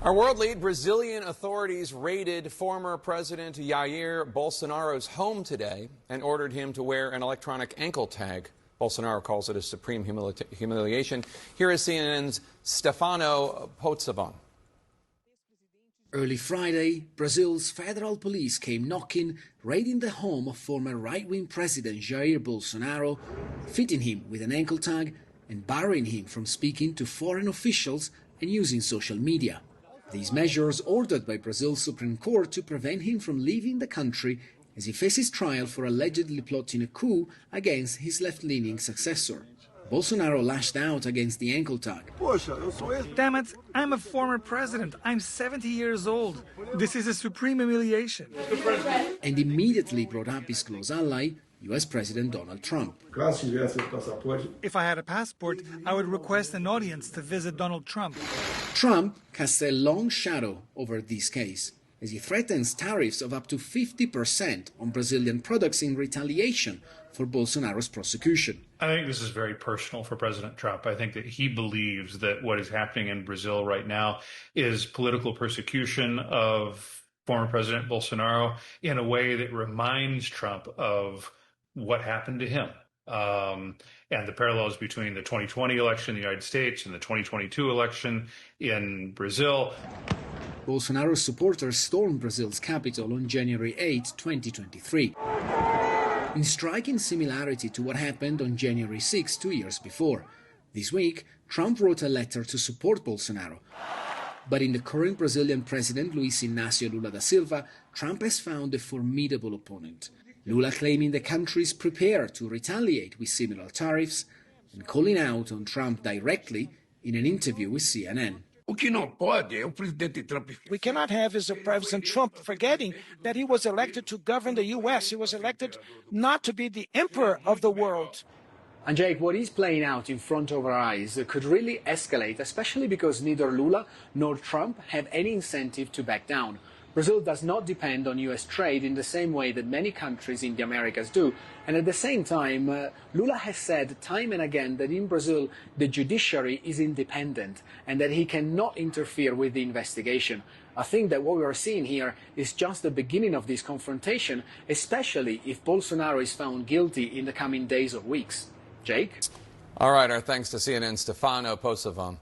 Our world lead, Brazilian authorities raided former President Jair Bolsonaro's home today and ordered him to wear an electronic ankle tag. Bolsonaro calls it a supreme humiliation. Here is CNN's Stefano Pozzavon. Early Friday, Brazil's federal police came knocking, raiding the home of former right-wing President Jair Bolsonaro, fitting him with an ankle tag and barring him from speaking to foreign officials and using social media. These measures ordered by Brazil's Supreme Court to prevent him from leaving the country as he faces trial for allegedly plotting a coup against his left-leaning successor. Bolsonaro lashed out against the ankle tag. Damn it, I'm a former president. I'm 70 years old. This is a supreme humiliation. And immediately brought up his close ally, US President Donald Trump. If I had a passport, I would request an audience to visit Donald Trump. Trump casts a long shadow over this case as he threatens tariffs of up to 50% on Brazilian products in retaliation for Bolsonaro's prosecution. I think this is very personal for President Trump. I think that he believes that what is happening in Brazil right now is political persecution of former President Bolsonaro in a way that reminds Trump of what happened to him. And the parallels between the 2020 election in the United States and the 2022 election in Brazil. Bolsonaro's supporters stormed Brazil's capital on January 8, 2023. In striking similarity to what happened on January 6, 2 years before. This week, Trump wrote a letter to support Bolsonaro. But in the current Brazilian president, Luiz Inácio Lula da Silva, Trump has found a formidable opponent. Lula claiming the country is prepared to retaliate with similar tariffs and calling out on Trump directly in an interview with CNN. We cannot have President Trump forgetting that he was elected to govern the U.S. He was elected not to be the emperor of the world. And Jake, what is playing out in front of our eyes could really escalate, especially because neither Lula nor Trump have any incentive to back down. Brazil does not depend on U.S. trade in the same way that many countries in the Americas do. And at the same time, Lula has said time and again that in Brazil the judiciary is independent and that he cannot interfere with the investigation. I think that what we are seeing here is just the beginning of this confrontation, especially if Bolsonaro is found guilty in the coming days or weeks. Jake? All right, our thanks to CNN Stefano Pozzavon.